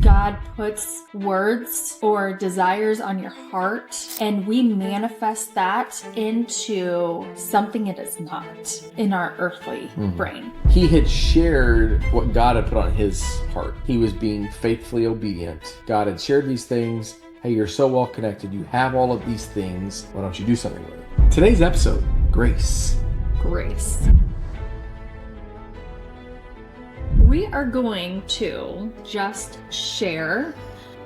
God puts words or desires on your heart, and we manifest that into something it is not in our earthly brain. He had shared what God had put on his heart. He was being faithfully obedient. God had shared these things. Hey, you're so well connected. You have all of these things. Why don't you do something with it? Today's episode, grace. Grace. We are going to just share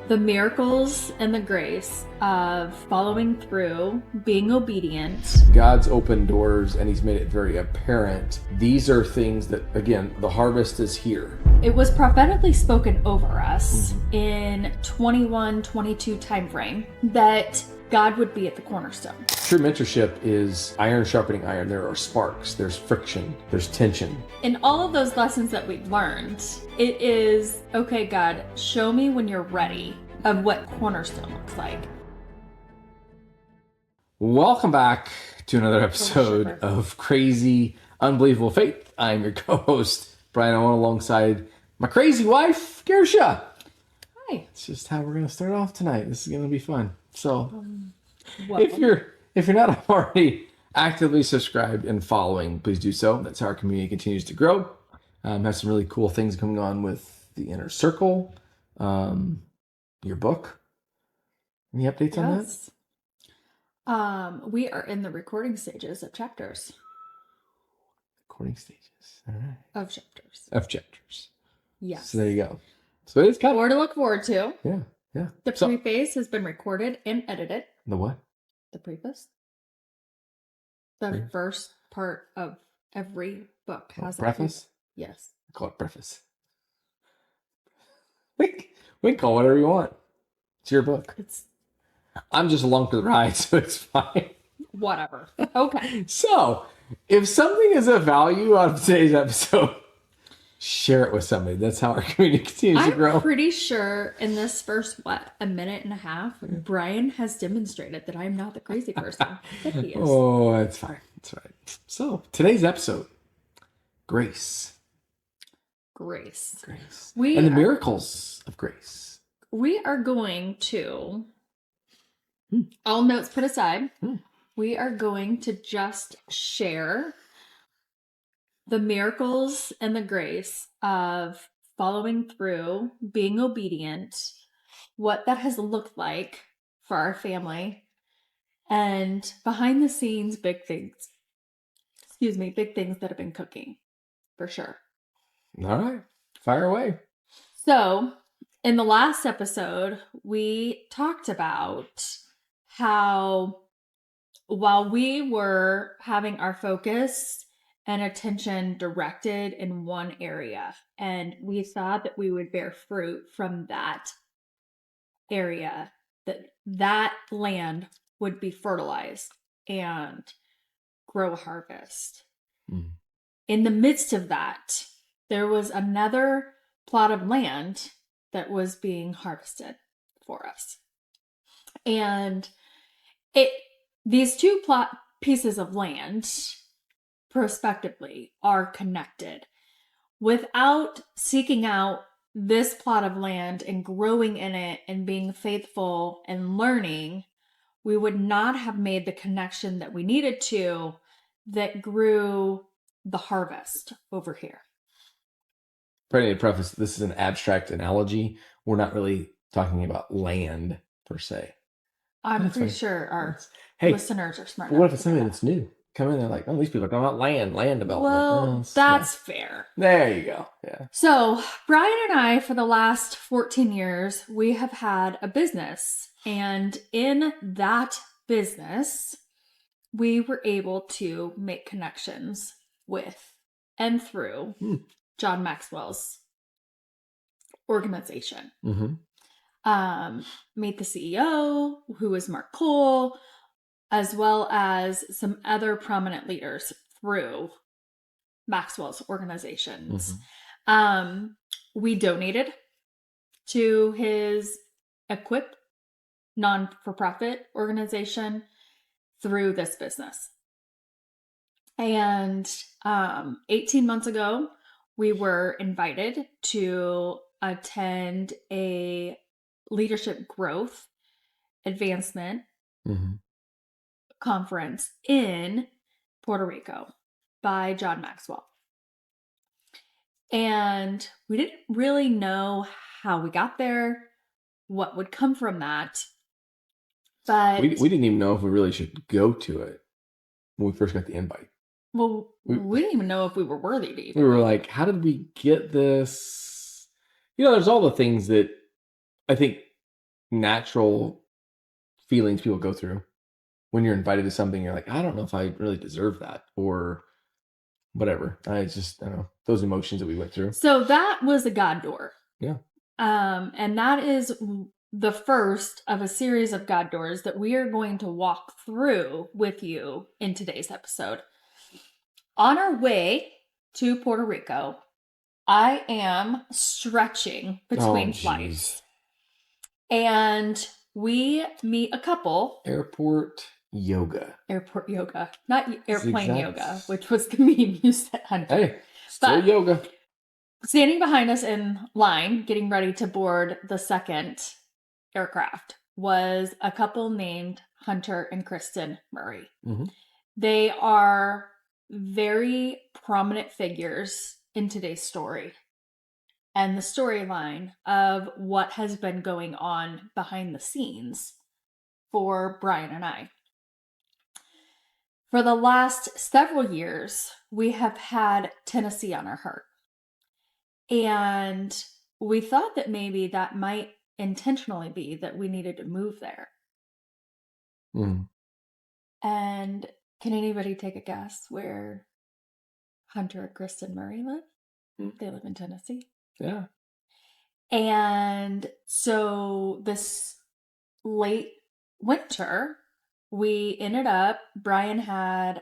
the miracles and the grace of following through, being obedient. God's opened doors and he's made it very apparent. These are things that, again, the harvest is here. It was prophetically spoken over us in 21-22 time frame that God would be at the Cornerstone. True mentorship is iron sharpening iron. There are sparks, there's friction, there's tension. In all of those lessons that we've learned, it is, okay, God, show me when you're ready of what Cornerstone looks like. Welcome back to another episode of Crazy Unbelievable Faith. I'm your co-host, Brian Owen, alongside my crazy wife, Kersha. Hi. It's just how we're going to start off tonight. This is going to be fun. So if you're not already actively subscribed and following, please do so. That's how our community continues to grow. Have some really cool things coming on with the Inner Circle, your book. Any updates on that? We are in the recording stages of chapters. Recording stages. All right. Of chapters. Yes. So there you go. So it's kind of more to look forward to. Yeah. The preface has been recorded and edited. The what? The preface. The first part of every book has a preface. Yes. I call it preface. We can call it whatever you want. It's your book. I'm just along for the ride, so it's fine. Whatever. Okay. So, if something is of value out of today's episode, share it with somebody. That's how our community continues to grow. I'm pretty sure in this first, a minute and a half, Brian has demonstrated that I'm not the crazy person that he is. Oh, that's fine. That's right. So, today's episode, grace. Grace. And the miracles of grace. We are going to, all notes put aside, we are going to just share the miracles and the grace of following through, being obedient, what that has looked like for our family, and behind the scenes, big things that have been cooking, for sure. All right. Fire away. So, in the last episode, we talked about how while we were having our focus and attention directed in one area, and we thought that we would bear fruit from that area, that land would be fertilized and grow a harvest. In the midst of that, there was another plot of land that was being harvested for us. And these two pieces of land prospectively are connected. Without seeking out this plot of land and growing in it and being faithful and learning, we would not have made the connection that we needed to that grew the harvest over here. Pretty to preface, this is an abstract analogy. We're not really talking about land per se. I'm pretty sure our listeners are smart. What if it's something that's new? Come in there like, oh, these people are talking about land development. Well, that's fair. There you go. Yeah. So Brian and I, for the last 14 years, we have had a business. And in that business, we were able to make connections with and through John Maxwell's organization. Meet the CEO, who is Mark Cole, as well as some other prominent leaders through Maxwell's organizations. We donated to his Equip non-for-profit organization through this business. And 18 months ago, we were invited to attend a leadership growth advancement conference in Puerto Rico by John Maxwell. And we didn't really know how we got there, what would come from that. But we didn't even know if we really should go to it when we first got the invite. Well, we didn't even know if we were worthy to even. We were like, how did we get this? There's all the things that I think natural feelings people go through when you're invited to something. You're like, I don't know if I really deserve that or whatever. I don't know, those emotions that we went through. So that was the God door. Yeah. And that is the first of a series of God doors that we are going to walk through with you in today's episode. On our way to Puerto Rico, I am stretching between flights. And we meet a couple. Airport yoga. Not airplane yoga, which was the meme you said, Hunter. Hey, still yoga. Standing behind us in line, getting ready to board the second aircraft, was a couple named Hunter and Kristen Murray. Mm-hmm. They are very prominent figures in today's story and the storyline of what has been going on behind the scenes for Brian and I. For the last several years, we have had Tennessee on our heart. And we thought that maybe that might intentionally be that we needed to move there. Mm. And can anybody take a guess where Hunter and Kristen Murray live? Mm. They live in Tennessee. Yeah. And so this late winter, we ended up, Brian had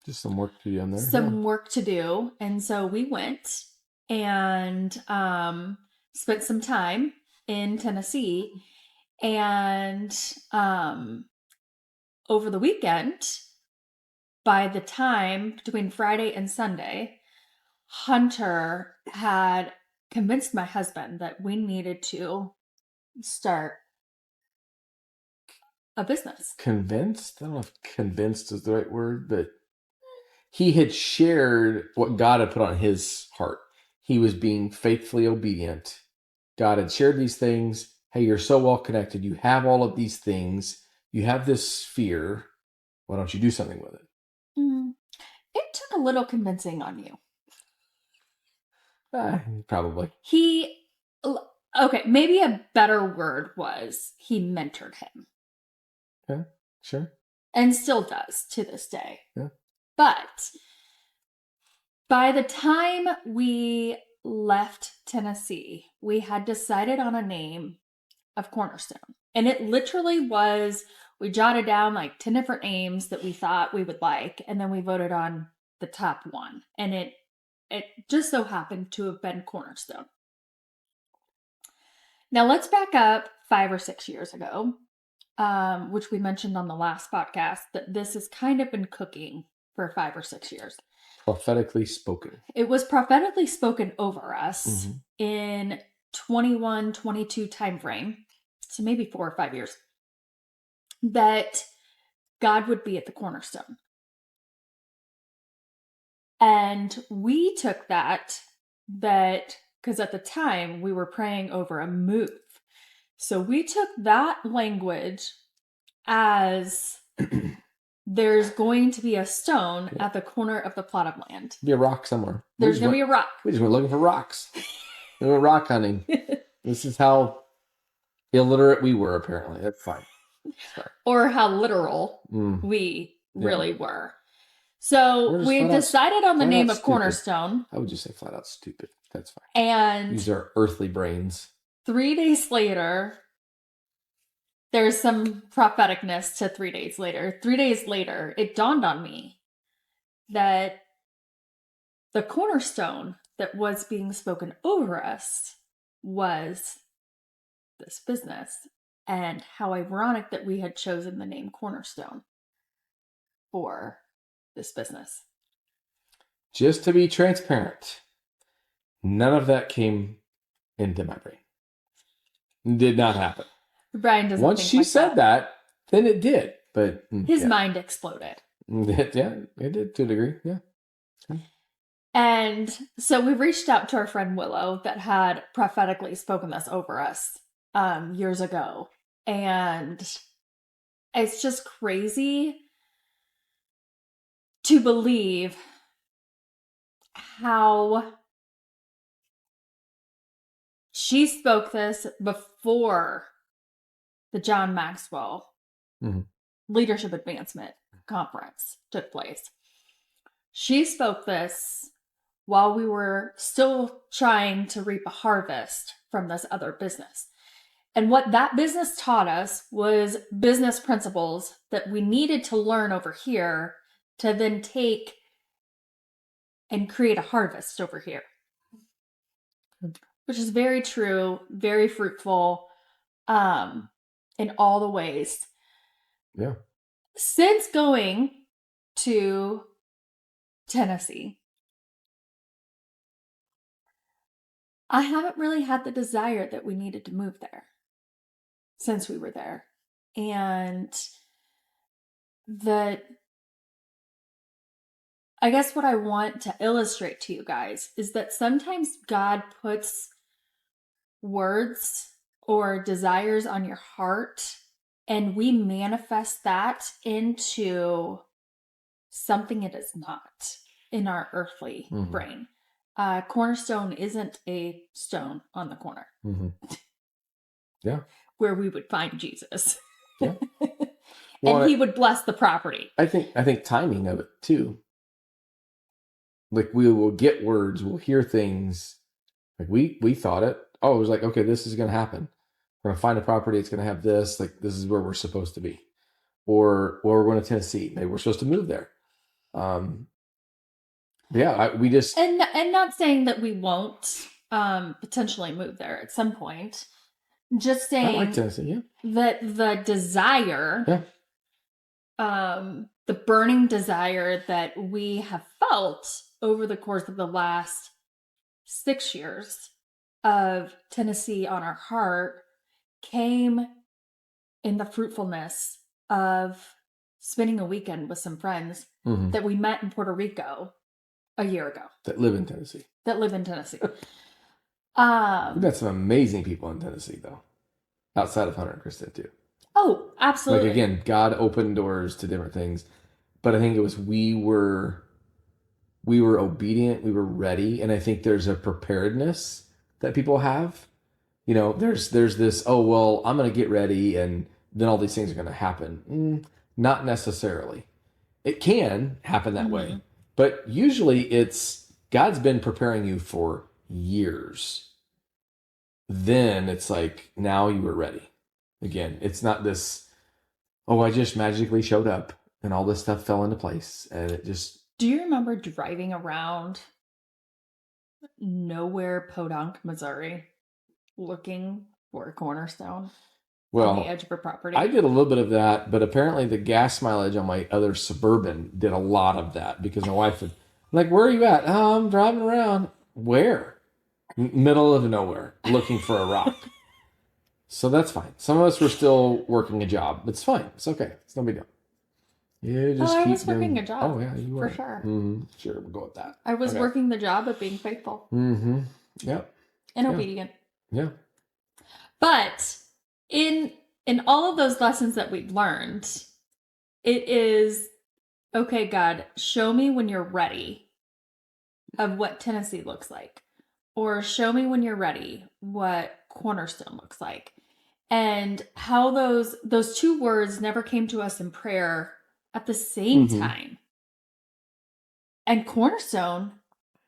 just some work to do on there. Some work to do. And so we went and spent some time in Tennessee. And over the weekend, by the time between Friday and Sunday, Hunter had convinced my husband that we needed to start a business. Convinced? I don't know if convinced is the right word, but he had shared what God had put on his heart. He was being faithfully obedient. God had shared these things. Hey, you're so well connected. You have all of these things. You have this sphere. Why don't you do something with it? It took a little convincing on you. Probably. Okay, maybe a better word was he mentored him. Okay, sure. And still does to this day. Yeah. But by the time we left Tennessee, we had decided on a name of Cornerstone. And it literally was, we jotted down like 10 different names that we thought we would like, and then we voted on the top one. And it just so happened to have been Cornerstone. Now let's back up 5 or 6 years ago, which we mentioned on the last podcast, that this has kind of been cooking for 5 or 6 years. Prophetically spoken. It was prophetically spoken over us in 21, 22 timeframe, so maybe 4 or 5 years, that God would be at the Cornerstone. And we took that because at the time we were praying over a move. So we took that language as there's going to be a stone at the corner of the plot of land. Be a rock somewhere. There's going to be a rock. We just went looking for rocks. We went rock hunting. This is how illiterate we were, apparently. That's fine. Sorry. Or how literal we really were. So we decided on the name of Cornerstone. I would just say flat out stupid. That's fine. And use our earthly brains. 3 days later, there's some propheticness to 3 days later. 3 days later, it dawned on me that the cornerstone that was being spoken over us was this business. And how ironic that we had chosen the name Cornerstone for this business. Just to be transparent, None of that came into my brain. Did not happen. Brian doesn't Once think she like said that, then it did. But his mind exploded. Yeah, it did to a degree. Yeah. And so we reached out to our friend Willow that had prophetically spoken this over us years ago. And it's just crazy to believe how she spoke this before the John Maxwell Leadership Advancement Conference took place. She spoke this while we were still trying to reap a harvest from this other business. And what that business taught us was business principles that we needed to learn over here to then take and create a harvest over here. Which is very true, very fruitful, in all the ways. Yeah. Since going to Tennessee, I haven't really had the desire that we needed to move there since we were there. And I guess what I want to illustrate to you guys is that sometimes God puts words or desires on your heart, and we manifest that into something it is not in our earthly brain. Cornerstone isn't a stone on the corner. Yeah. Where we would find Jesus. Yeah. And he would bless the property. I think timing of it too. Like we will get words, we'll hear things. Like we thought it. Oh, it was like, okay, this is going to happen. We're going to find a property. It's going to have this. Like this is where we're supposed to be. Or we're going to Tennessee. Maybe we're supposed to move there. We just and not saying that we won't potentially move there at some point. Just saying I like Tennessee, that the desire, the burning desire that we have felt over the course of the last 6 years of Tennessee on our heart came in the fruitfulness of spending a weekend with some friends that we met in Puerto Rico a year ago. That live in Tennessee. We've met some amazing people in Tennessee, though, outside of Hunter and Kristen, too. Oh, absolutely. Like, again, God opened doors to different things. But I think it was we were obedient, we were ready, and I think there's a preparedness that people have. You know, there's this, oh, well, I'm going to get ready, and then all these things are going to happen. Not necessarily. It can happen that way. But usually it's God's been preparing you for years. Then it's like, now you were ready. Again, it's not this, oh, I just magically showed up and all this stuff fell into place. And it just... Do you remember driving around nowhere, Podunk, Missouri, looking for a Cornerstone on the edge of her property? I did a little bit of that, but apparently the gas mileage on my other Suburban did a lot of that because my wife would, like, where are you at? Oh, I'm driving around. Where? Middle of nowhere, looking for a rock. So that's fine. Some of us were still working a job. It's fine. It's okay. It's no big deal. You just I was working a job. Oh, yeah, you were. For sure. Sure, we'll go with that. I was working the job of being faithful. Yep. And obedient. Yeah. But in all of those lessons that we've learned, it is, okay, God, show me when you're ready of what Tennessee looks like. Or show me when you're ready what Cornerstone looks like. And how those two words never came to us in prayer at the same time. And Cornerstone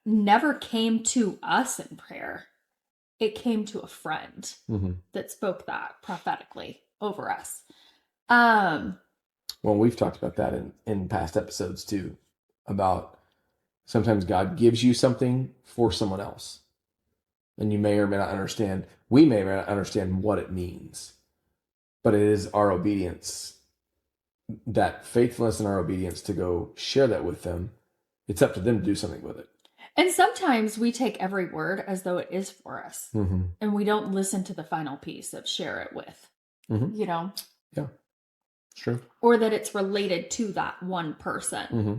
never came to us in prayer. It came to a friend that spoke that prophetically over us. Well, we've talked about that in past episodes too, about sometimes God gives you something for someone else. And you may or may not understand, we may or may not understand what it means. But it is our obedience, that faithfulness and our obedience to go share that with them. It's up to them to do something with it. And sometimes we take every word as though it is for us. Mm-hmm. And we don't listen to the final piece of share it with, Mm-hmm. you know? Yeah, sure. Or that it's related to that one person. Mm-hmm.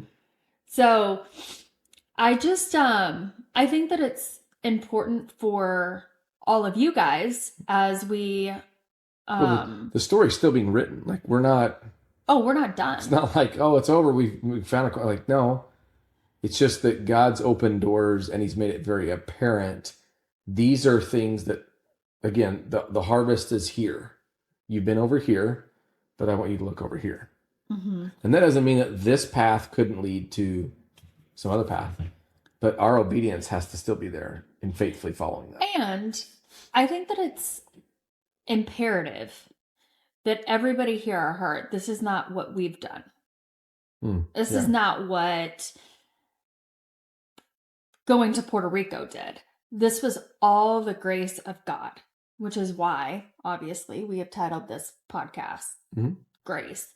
So I just, I think that it's important for all of you guys as we, Well, the story's still being written. Like, we're not. Oh, we're not done. It's not like, oh, it's over. We found a, like, no. It's just that God's opened doors and he's made it very apparent. These are things that, again, the harvest is here. You've been over here, but I want you to look over here. Mm-hmm. And that doesn't mean that this path couldn't lead to some other path, but our obedience has to still be there in faithfully following that. And I think that it's imperative that everybody hear our heart. This is not what we've done. This is not what going to Puerto Rico did. This was all the grace of God, which is why, obviously, we have titled this podcast Grace.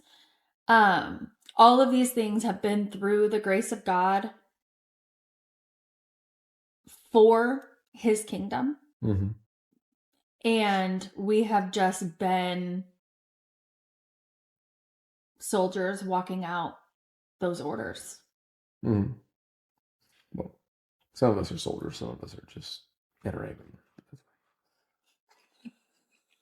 All of these things have been through the grace of God for his kingdom. Mm-hmm. And we have just been soldiers walking out those orders. Mm-hmm. Well, some of us are soldiers, some of us are just entertainment.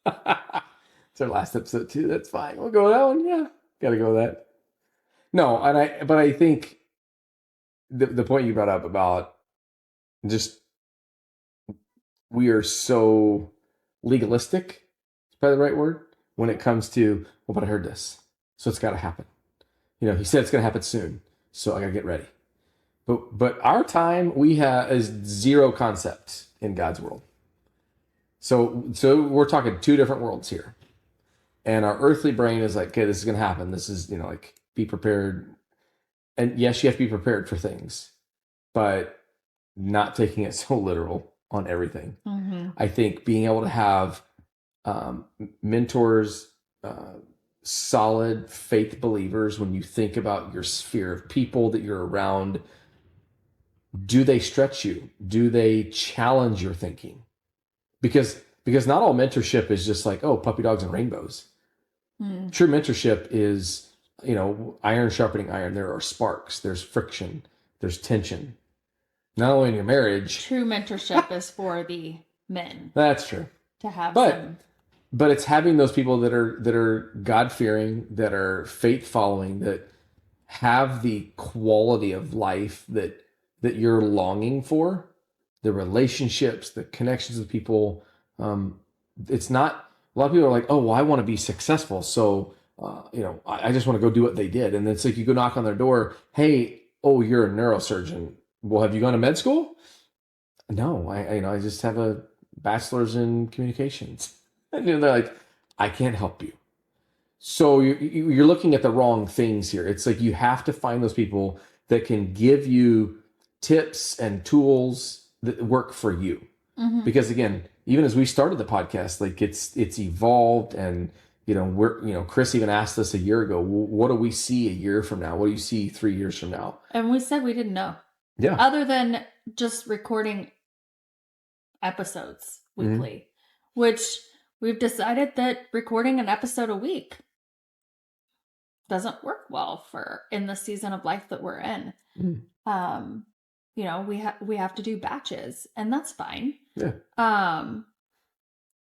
It's our last episode too. That's fine. We'll go with that one. Yeah, gotta go with that. No, but I think the point you brought up about just we are so legalistic, is probably the right word, when it comes to, well, but I heard this, so it's got to happen. You know, he said it's going to happen soon, so I got to get ready. But our time, we have is zero concept in God's world. So we're talking two different worlds here. And our earthly brain is like, okay, this is going to happen. This is, you know, like, be prepared. And yes, you have to be prepared for things, but not taking it so literal on everything. Mm-hmm. I think being able to have mentors, solid faith believers, when you think about your sphere of people that you're around, do they stretch you? Do they challenge your thinking? Because not all mentorship is just like, oh, puppy dogs and rainbows. True mentorship is, you know, iron sharpening iron. There are sparks, there's friction, there's tension. Not only in your marriage. True mentorship is for the men. That's true. To have but it's having those people that are God-fearing, that are faith-following, that have the quality of life that you're longing for, the relationships, the connections with people. It's not, a lot of people are like, oh, well, I want to be successful, so you know, I just want to go do what they did. And it's like you go knock on their door, hey, oh, you're a neurosurgeon. Well, have you gone to med school? No, I just have a bachelor's in communications. And they're like, I can't help you. So you're looking at the wrong things here. It's like you have to find those people that can give you tips and tools that work for you. Mm-hmm. Because again, even as we started the podcast, like it's evolved, and you know, Chris even asked us a year ago, well, what do we see a year from now? What do you see 3 years from now? And we said we didn't know. Yeah. Other than just recording episodes weekly, which we've decided that recording an episode a week doesn't work well for in the season of life that we're in. You know, we have to do batches, and that's fine. Yeah.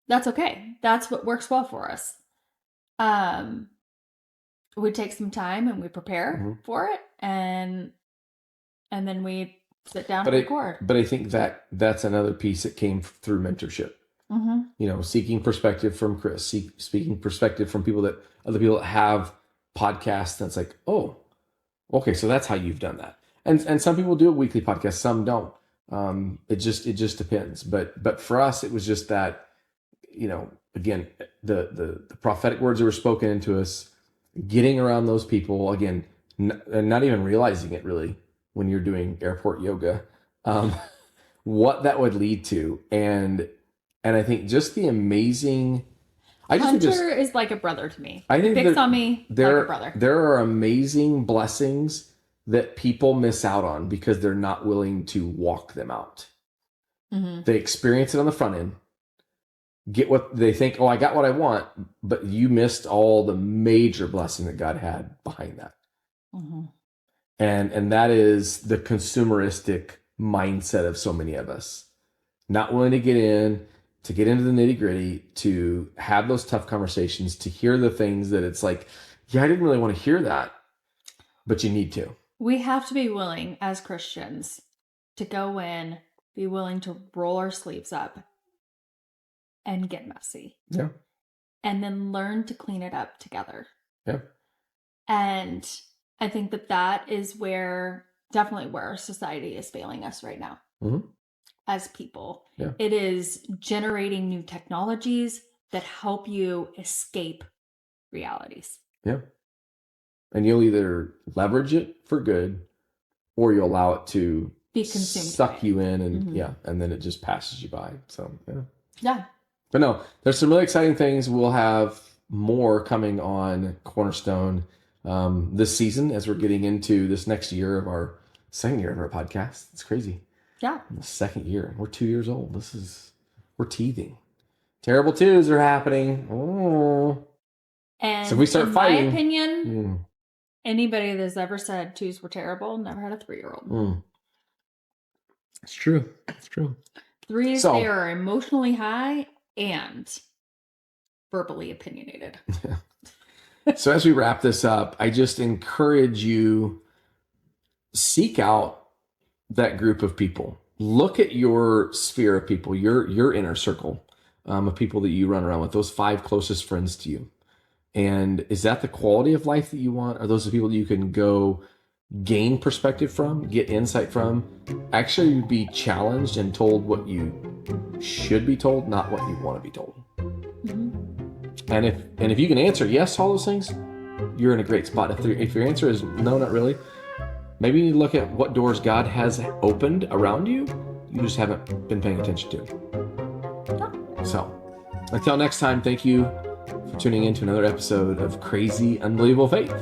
That's okay. That's what works well for us. We take some time and we prepare for it, and then we sit down and record. But I think that's another piece that came through mentorship. Mm-hmm. You know, seeking perspective from Chris, speaking perspective from other people that have podcasts. That's like, oh, okay, so that's how you've done that. And some people do a weekly podcast, some don't. It just depends. But for us, it was just that, you know, again, the prophetic words that were spoken into us, getting around those people, again, and not even realizing it really when you're doing airport yoga, what that would lead to. And I think just the amazing... Hunter is like a brother to me. I think he picks on me like a brother. There are amazing blessings that people miss out on because they're not willing to walk them out. Mm-hmm. They experience it on the front end, get what they think, oh, I got what I want, but you missed all the major blessing that God had behind that. Mm-hmm. And that is the consumeristic mindset of so many of us. Not willing to get into the nitty gritty, to have those tough conversations, to hear the things that it's like, yeah, I didn't really want to hear that, but you need to. We have to be willing as Christians to go in, be willing to roll our sleeves up and get messy. Yeah. And then learn to clean it up together. Yeah. And I think that is definitely where our society is failing us right now. Mm-hmm. As people. Yeah. It is generating new technologies that help you escape realities. Yeah. And you'll either leverage it for good or you allow it to be consumed, suck you in, and and then it just passes you by. So yeah. But no, there's some really exciting things. We'll have more coming on Cornerstone this season as we're getting into this next year of our second year of our podcast. It's crazy. Yeah. The second year. We're 2 years old. We're teething. Terrible twos are happening. Oh. And so if we start fighting. In my opinion, anybody that's ever said twos were terrible never had a 3-year-old. It's true. It's true. Threes, they are emotionally high and verbally opinionated. So as we wrap this up, I just encourage you, seek out that group of people. Look at your sphere of people, your inner circle of people that you run around with, those 5 closest friends to you. And is that the quality of life that you want? Are those the people that you can go gain perspective from, get insight from, actually be challenged and told what you should be told, not what you want to be told? Mm-hmm. And if you can answer yes to all those things, you're in a great spot. If your answer is no, not really, maybe you need to look at what doors God has opened around you. You just haven't been paying attention to. So, until next time, thank you for tuning in to another episode of Crazy Unbelievable Faith.